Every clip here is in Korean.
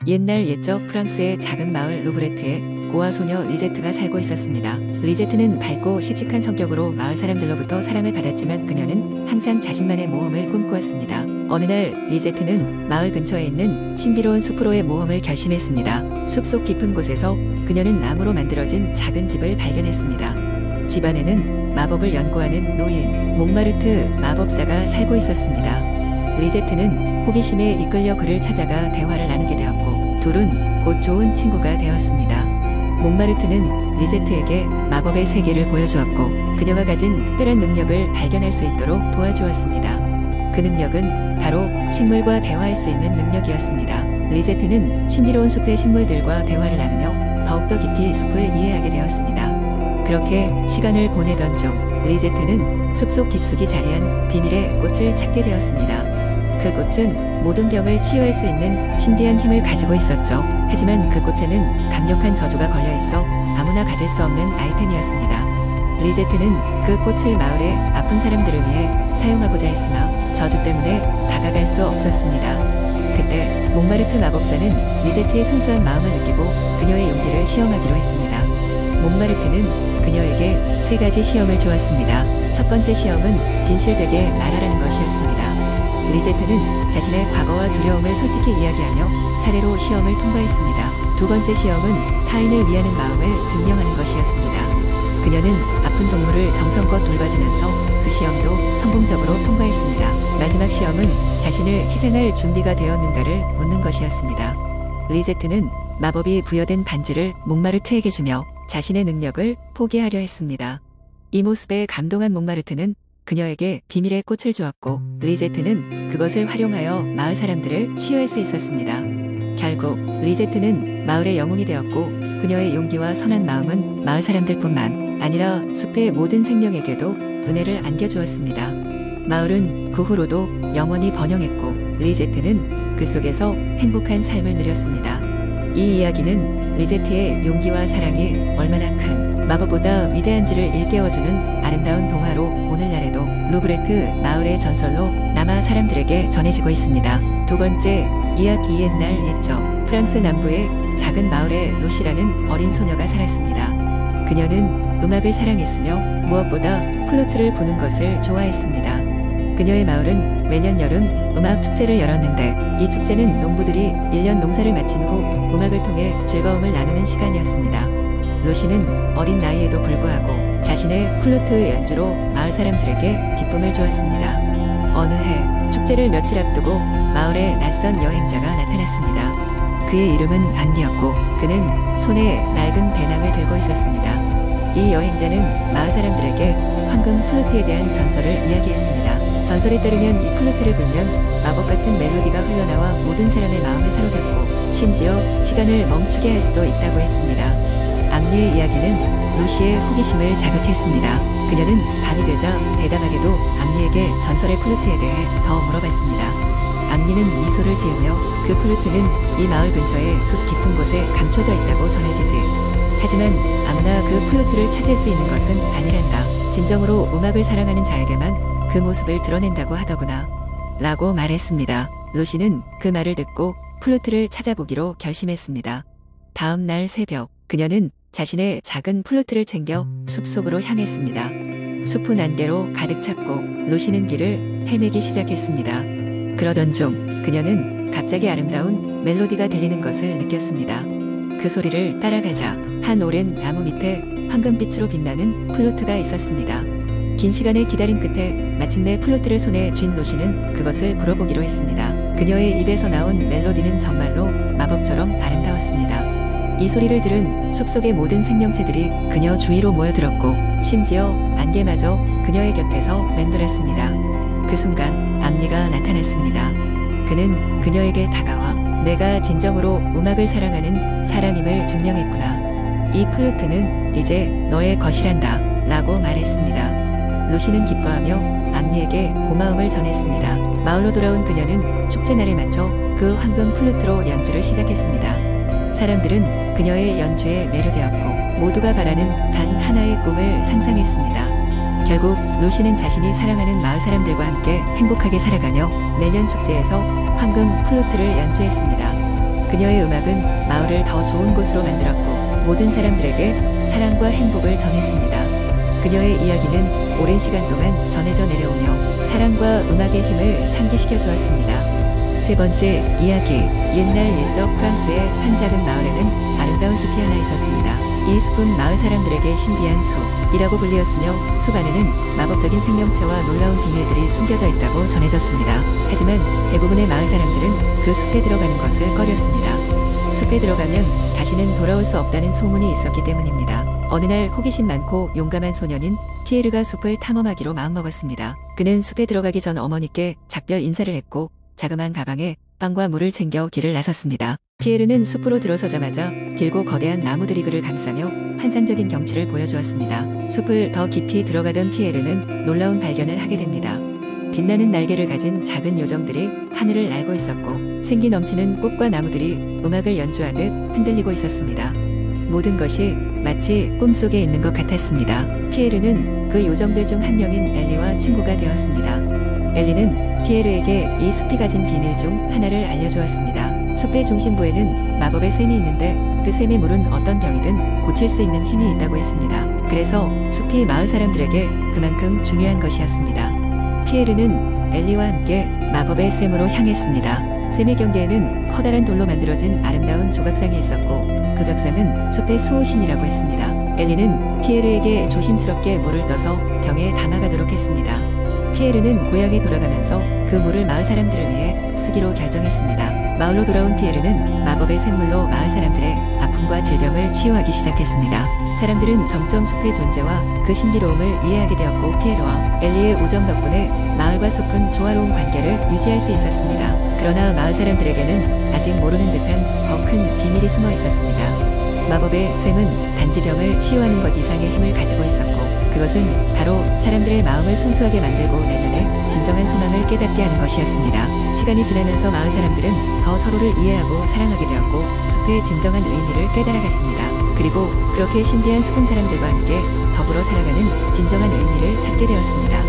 옛날 옛적 프랑스의 작은 마을 루브레트에 고아 소녀 리제트가 살고 있었습니다. 리제트는 밝고 씩씩한 성격으로 마을 사람들로부터 사랑을 받았지만 그녀는 항상 자신만의 모험을 꿈꾸었습니다. 어느 날 리제트는 마을 근처에 있는 신비로운 숲으로의 모험을 결심했습니다. 숲속 깊은 곳에서 그녀는 나무로 만들어진 작은 집을 발견했습니다. 집 안에는 마법을 연구하는 노인 몽마르트 마법사가 살고 있었습니다. 리제트는 호기심에 이끌려 그를 찾아가 대화를 나누게 되었고 둘은 곧 좋은 친구가 되었습니다. 몽마르트는 리제트에게 마법의 세계를 보여주었고 그녀가 가진 특별한 능력을 발견할 수 있도록 도와주었습니다. 그 능력은 바로 식물과 대화할 수 있는 능력이었습니다. 리제트는 신비로운 숲의 식물들과 대화를 나누며 더욱더 깊이 숲을 이해하게 되었습니다. 그렇게 시간을 보내던 중 리제트는 숲속 깊숙이 자리한 비밀의 꽃을 찾게 되었습니다. 그 꽃은 모든 병을 치유할 수 있는 신비한 힘을 가지고 있었죠. 하지만 그 꽃에는 강력한 저주가 걸려있어 아무나 가질 수 없는 아이템이었습니다. 리제트는 그 꽃을 마을의 아픈 사람들을 위해 사용하고자 했으나 저주 때문에 다가갈 수 없었습니다. 그때 몽마르트 마법사는 리제트의 순수한 마음을 느끼고 그녀의 용기를 시험하기로 했습니다. 몽마르트는 그녀에게 3가지 시험을 주었습니다. 첫 번째 시험은 진실되게 말하라는 것이었습니다. 리제트는 자신의 과거와 두려움을 솔직히 이야기하며 차례로 시험을 통과했습니다. 두 번째 시험은 타인을 위하는 마음을 증명하는 것이었습니다. 그녀는 아픈 동물을 정성껏 돌봐주면서 그 시험도 성공적으로 통과했습니다. 마지막 시험은 자신을 희생할 준비가 되었는가를 묻는 것이었습니다. 리제트는 마법이 부여된 반지를 몽마르트에게 주며 자신의 능력을 포기하려 했습니다. 이 모습에 감동한 몽마르트는 그녀에게 비밀의 꽃을 주었고 리제트는 그것을 활용하여 마을 사람들을 치유할 수 있었습니다. 결국 리제트는 마을의 영웅이 되었고 그녀의 용기와 선한 마음은 마을 사람들뿐만 아니라 숲의 모든 생명에게도 은혜를 안겨주었습니다. 마을은 그 후로도 영원히 번영했고 리제트는 그 속에서 행복한 삶을 누렸습니다. 이 이야기는 리제트의 용기와 사랑이 얼마나 큰 마법보다 위대한지를 일깨워주는 아름다운 동화로 오늘날에도 루브레트 마을의 전설로 남아 사람들에게 전해지고 있습니다. 두 번째, 이야기 옛날 옛적 프랑스 남부의 작은 마을에 루시라는 어린 소녀가 살았습니다. 그녀는 음악을 사랑했으며 무엇보다 플루트를 부는 것을 좋아했습니다. 그녀의 마을은 매년 여름 음악 축제를 열었는데 이 축제는 농부들이 1년 농사를 마친 후 음악을 통해 즐거움을 나누는 시간이었습니다. 루시는 어린 나이에도 불구하고 자신의 플루트 연주로 마을 사람들에게 기쁨을 주었습니다. 어느 해 축제를 며칠 앞두고 마을에 낯선 여행자가 나타났습니다. 그의 이름은 안디였고 그는 손에 낡은 배낭을 들고 있었습니다. 이 여행자는 마을 사람들에게 황금 플루트에 대한 전설을 이야기했습니다. 전설에 따르면 이 플루트를 불면 마법 같은 멜로디가 흘러나와 모든 사람의 마음을 사로잡고 심지어 시간을 멈추게 할 수도 있다고 했습니다. 앙리의 이야기는 루시의 호기심을 자극했습니다. 그녀는 밤이 되자 대담하게도 앙리에게 전설의 플루트에 대해 더 물어봤습니다. 앙리는 미소를 지으며 그 플루트는 이 마을 근처의 숲 깊은 곳에 감춰져 있다고 전해지지. 하지만 아무나 그 플루트를 찾을 수 있는 것은 아니란다. 진정으로 음악을 사랑하는 자에게만 그 모습을 드러낸다고 하더구나. 라고 말했습니다. 루시는 그 말을 듣고 플루트를 찾아보기로 결심했습니다. 다음 날 새벽, 그녀는 자신의 작은 플루트를 챙겨 숲속으로 향했습니다. 숲은 안개로 가득 찼고 루시는 길을 헤매기 시작했습니다. 그러던 중 그녀는 갑자기 아름다운 멜로디가 들리는 것을 느꼈습니다. 그 소리를 따라가자 한 오랜 나무 밑에 황금빛으로 빛나는 플루트가 있었습니다. 긴 시간의 기다림 끝에 마침내 플루트를 손에 쥔 루시는 그것을 불어보기로 했습니다. 그녀의 입에서 나온 멜로디는 정말로 마법처럼 아름다웠습니다. 이 소리를 들은 숲속의 모든 생명체들이 그녀 주위로 모여들었고 심지어 안개마저 그녀의 곁에서 맴돌았습니다. 그 순간 앙리가 나타났습니다. 그는 그녀에게 다가와 내가 진정으로 음악을 사랑하는 사람임을 증명했구나. 이 플루트는 이제 너의 것이란다 라고 말했습니다. 루시는 기뻐하며 앙리에게 고마움을 전했습니다. 마을로 돌아온 그녀는 축제날에 맞춰 그 황금 플루트로 연주를 시작했습니다. 사람들은 그녀의 연주에 매료되었고 모두가 바라는 단 하나의 꿈을 상상했습니다. 결국 루시는 자신이 사랑하는 마을 사람들과 함께 행복하게 살아가며 매년 축제에서 황금 플루트를 연주했습니다. 그녀의 음악은 마을을 더 좋은 곳으로 만들었고 모든 사람들에게 사랑과 행복을 전했습니다. 그녀의 이야기는 오랜 시간 동안 전해져 내려오며 사랑과 음악의 힘을 상기시켜 주었습니다. 세 번째 이야기. 옛날 옛적 프랑스의 한 작은 마을에는 아름다운 숲이 하나 있었습니다. 이 숲은 마을 사람들에게 신비한 숲이라고 불리었으며 숲 안에는 마법적인 생명체와 놀라운 비밀들이 숨겨져 있다고 전해졌습니다. 하지만 대부분의 마을 사람들은 그 숲에 들어가는 것을 꺼렸습니다. 숲에 들어가면 다시는 돌아올 수 없다는 소문이 있었기 때문입니다. 어느 날 호기심 많고 용감한 소년인 피에르가 숲을 탐험하기로 마음먹었습니다. 그는 숲에 들어가기 전 어머니께 작별 인사를 했고 자그마한 가방에 빵과 물을 챙겨 길을 나섰습니다. 피에르는 숲으로 들어서자마자 길고 거대한 나무들이 그를 감싸며 환상적인 경치를 보여주었습니다. 숲을 더 깊이 들어가던 피에르는 놀라운 발견을 하게 됩니다. 빛나는 날개를 가진 작은 요정들이 하늘을 날고 있었고 생기 넘치는 꽃과 나무들이 음악을 연주하듯 흔들리고 있었습니다. 모든 것이 마치 꿈속에 있는 것 같았습니다. 피에르는 그 요정들 중 한 명인 엘리와 친구가 되었습니다. 엘리는 피에르에게 이 숲이 가진 비밀 중 하나를 알려주었습니다. 숲의 중심부에는 마법의 샘이 있는데 그 샘의 물은 어떤 병이든 고칠 수 있는 힘이 있다고 했습니다. 그래서 숲이 마을 사람들에게 그만큼 중요한 것이었습니다. 피에르는 엘리와 함께 마법의 샘으로 향했습니다. 샘의 경계에는 커다란 돌로 만들어진 아름다운 조각상이 있었고 그 조각상은 숲의 수호신이라고 했습니다. 엘리는 피에르에게 조심스럽게 물을 떠서 병에 담아가도록 했습니다. 피에르는 고향에 돌아가면서 그 물을 마을 사람들을 위해 쓰기로 결정했습니다. 마을로 돌아온 피에르는 마법의 샘물로 마을 사람들의 아픔과 질병을 치유하기 시작했습니다. 사람들은 점점 숲의 존재와 그 신비로움을 이해하게 되었고 피에르와 엘리의 우정 덕분에 마을과 숲은 조화로운 관계를 유지할 수 있었습니다. 그러나 마을 사람들에게는 아직 모르는 듯한 더 큰 비밀이 숨어 있었습니다. 마법의 샘은 단지 병을 치유하는 것 이상의 힘을 가지고 있었고 그것은 바로 사람들의 마음을 순수하게 만들고 내면에 진정한 소망을 깨닫게 하는 것이었습니다. 시간이 지나면서 마을 사람들은 더 서로를 이해하고 사랑하게 되었고 숲의 진정한 의미를 깨달아갔습니다. 그리고 그렇게 신비한 숲은 사람들과 함께 더불어 살아가는 진정한 의미를 찾게 되었습니다.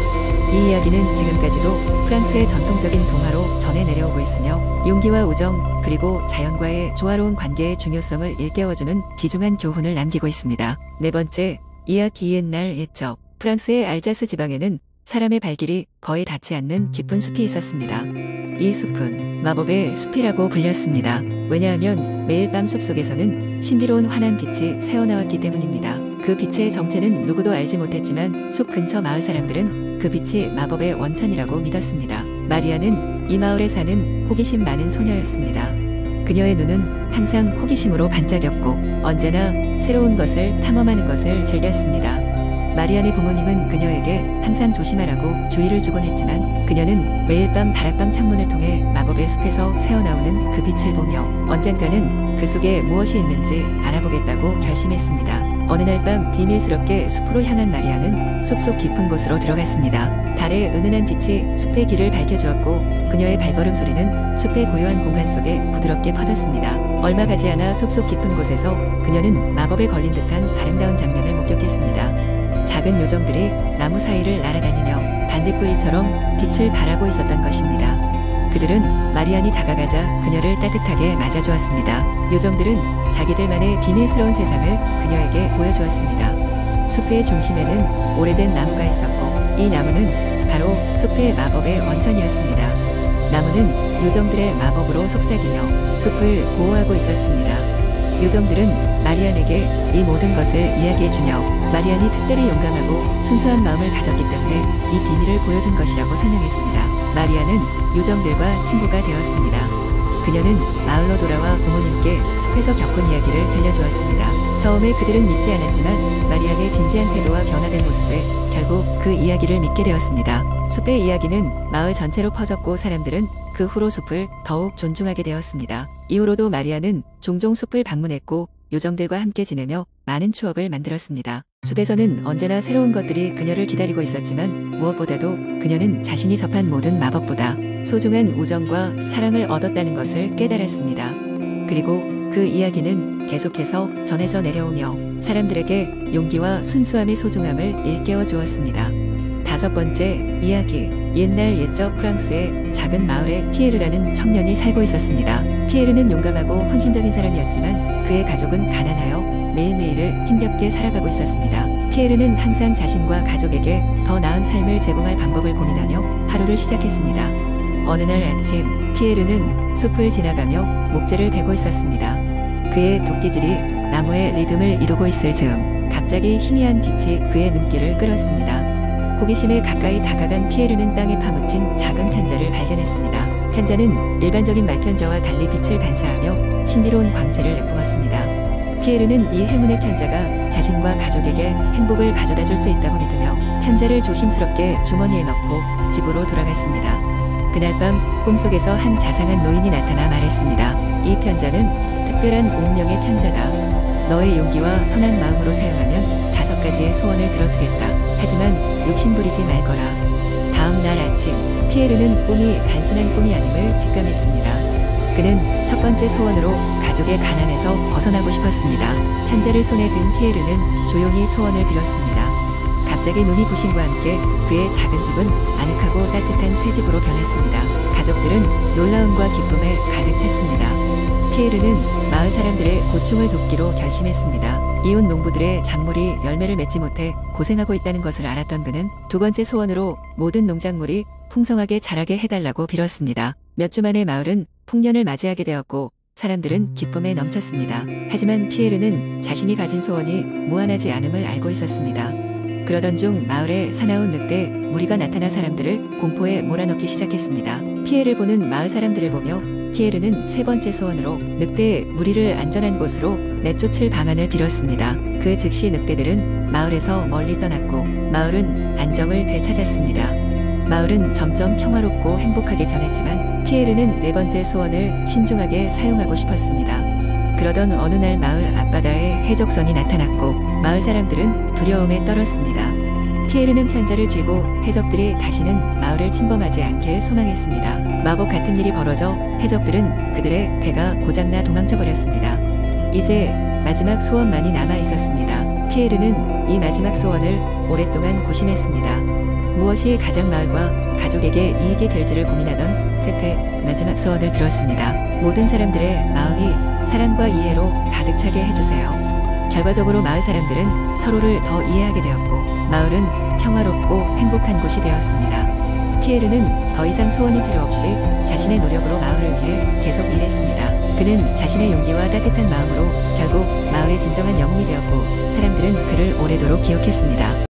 이 이야기는 지금까지도 프랑스의 전통적인 동화로 전해 내려오고 있으며 용기와 우정 그리고 자연과의 조화로운 관계의 중요성을 일깨워주는 귀중한 교훈을 남기고 있습니다. 네 번째, 이야기. 옛날 옛적 프랑스의 알자스 지방에는 사람의 발길이 거의 닿지 않는 깊은 숲이 있었습니다. 이 숲은 마법의 숲이라고 불렸습니다. 왜냐하면 매일 밤 숲속에서는 신비로운 환한 빛이 새어나왔기 때문입니다. 그 빛의 정체는 누구도 알지 못했지만 숲 근처 마을 사람들은 그 빛이 마법의 원천이라고 믿었습니다. 마리아는 이 마을에 사는 호기심 많은 소녀였습니다. 그녀의 눈은 항상 호기심으로 반짝였고 언제나 새로운 것을 탐험하는 것을 즐겼습니다. 마리안의 부모님은 그녀에게 항상 조심하라고 주의를 주곤 했지만 그녀는 매일 밤 다락방 창문을 통해 마법의 숲에서 새어나오는 그 빛을 보며 언젠가는 그 속에 무엇이 있는지 알아보겠다고 결심했습니다. 어느 날 밤 비밀스럽게 숲으로 향한 마리아는 숲속 깊은 곳으로 들어갔습니다. 달의 은은한 빛이 숲의 길을 밝혀주었고 그녀의 발걸음 소리는 숲의 고요한 공간 속에 부드럽게 퍼졌습니다. 얼마 가지 않아 숲속 깊은 곳에서 그녀는 마법에 걸린 듯한 아름다운 장면을 목격했습니다. 작은 요정들이 나무 사이를 날아다니며 반딧불이처럼 빛을 발하고 있었던 것입니다. 그들은 마리안이 다가가자 그녀를 따뜻하게 맞아주었습니다. 요정들은 자기들만의 비밀스러운 세상을 그녀에게 보여주었습니다. 숲의 중심에는 오래된 나무가 있었고 이 나무는 바로 숲의 마법의 원천이었습니다. 나무는 요정들의 마법으로 속삭이며 숲을 보호하고 있었습니다. 요정들은 마리안에게 이 모든 것을 이야기해주며 마리안이 특별히 용감하고 순수한 마음을 가졌기 때문에 이 비밀을 보여준 것이라고 설명했습니다. 마리안은 요정들과 친구가 되었습니다. 그녀는 마을로 돌아와 부모님께 숲에서 겪은 이야기를 들려주었습니다. 처음에 그들은 믿지 않았지만 마리안의 진지한 태도와 변화된 모습에 결국 그 이야기를 믿게 되었습니다. 숲의 이야기는 마을 전체로 퍼졌고 사람들은 그 후로 숲을 더욱 존중하게 되었습니다. 이후로도 마리아는 종종 숲을 방문했고 요정들과 함께 지내며 많은 추억을 만들었습니다. 숲에서는 언제나 새로운 것들이 그녀를 기다리고 있었지만 무엇보다도 그녀는 자신이 접한 모든 마법보다 소중한 우정과 사랑을 얻었다는 것을 깨달았습니다. 그리고 그 이야기는 계속해서 전해져 내려오며 사람들에게 용기와 순수함의 소중함을 일깨워 주었습니다. 다섯 번째 이야기. 옛날 옛적 프랑스의 작은 마을에 피에르라는 청년이 살고 있었습니다. 피에르는 용감하고 헌신적인 사람이었지만 그의 가족은 가난하여 매일매일을 힘겹게 살아가고 있었습니다. 피에르는 항상 자신과 가족에게 더 나은 삶을 제공할 방법을 고민하며 하루를 시작했습니다. 어느 날 아침, 피에르는 숲을 지나가며 목재를 베고 있었습니다. 그의 도끼질이 나무의 리듬을 이루고 있을 즈음 갑자기 희미한 빛이 그의 눈길을 끌었습니다. 호기심에 가까이 다가간 피에르는 땅에 파묻힌 작은 편자를 발견했습니다. 편자는 일반적인 말편자와 달리 빛을 반사하며 신비로운 광채를 내뿜었습니다. 피에르는 이 행운의 편자가 자신과 가족에게 행복을 가져다 줄 수 있다고 믿으며 편자를 조심스럽게 주머니에 넣고 집으로 돌아갔습니다. 그날 밤 꿈속에서 한 자상한 노인이 나타나 말했습니다. 이 편자는 특별한 운명의 편자다. 너의 용기와 선한 마음으로 사용하면 5가지의 소원을 들어주겠다. 하지만 욕심부리지 말거라. 다음 날 아침, 피에르는 꿈이 단순한 꿈이 아님을 직감했습니다. 그는 첫 번째 소원으로 가족의 가난에서 벗어나고 싶었습니다. 편자를 손에 든 피에르는 조용히 소원을 빌었습니다. 갑자기 눈이 부심과 함께 그의 작은 집은 아늑하고 따뜻한 새 집으로 변했습니다. 가족들은 놀라움과 기쁨에 가득 찼습니다. 피에르는 마을 사람들의 고충을 돕기로 결심했습니다. 이웃 농부들의 작물이 열매를 맺지 못해 고생하고 있다는 것을 알았던 그는 두 번째 소원으로 모든 농작물이 풍성하게 자라게 해달라고 빌었습니다. 몇 주 만에 마을은 풍년을 맞이하게 되었고 사람들은 기쁨에 넘쳤습니다. 하지만 피에르는 자신이 가진 소원이 무한하지 않음을 알고 있었습니다. 그러던 중 마을에 사나운 늑대 무리가 나타나 사람들을 공포에 몰아넣기 시작했습니다. 피해를 보는 마을 사람들을 보며 피에르는 세 번째 소원으로 늑대의 무리를 안전한 곳으로 내쫓을 방안을 빌었습니다. 그 즉시 늑대들은 마을에서 멀리 떠났고 마을은 안정을 되찾았습니다. 마을은 점점 평화롭고 행복하게 변했지만 피에르는 네 번째 소원을 신중하게 사용하고 싶었습니다. 그러던 어느 날 마을 앞바다에 해적선이 나타났고 마을 사람들은 두려움에 떨었습니다. 피에르는 편자를 쥐고 해적들이 다시는 마을을 침범하지 않길 소망했습니다. 마법 같은 일이 벌어져 해적들은 그들의 배가 고장나 도망쳐버렸습니다. 이제 마지막 소원만이 남아있었습니다. 피에르는 이 마지막 소원을 오랫동안 고심했습니다. 무엇이 가장 마을과 가족에게 이익이 될지를 고민하던 끝에 마지막 소원을 들었습니다. 모든 사람들의 마음이 사랑과 이해로 가득 차게 해주세요. 결과적으로 마을 사람들은 서로를 더 이해하게 되었고 마을은 평화롭고 행복한 곳이 되었습니다. 피에르는 더 이상 소원이 필요 없이 자신의 노력으로 마을을 위해 계속 일했습니다. 그는 자신의 용기와 따뜻한 마음으로 결국 마을의 진정한 영웅이 되었고 사람들은 그를 오래도록 기억했습니다.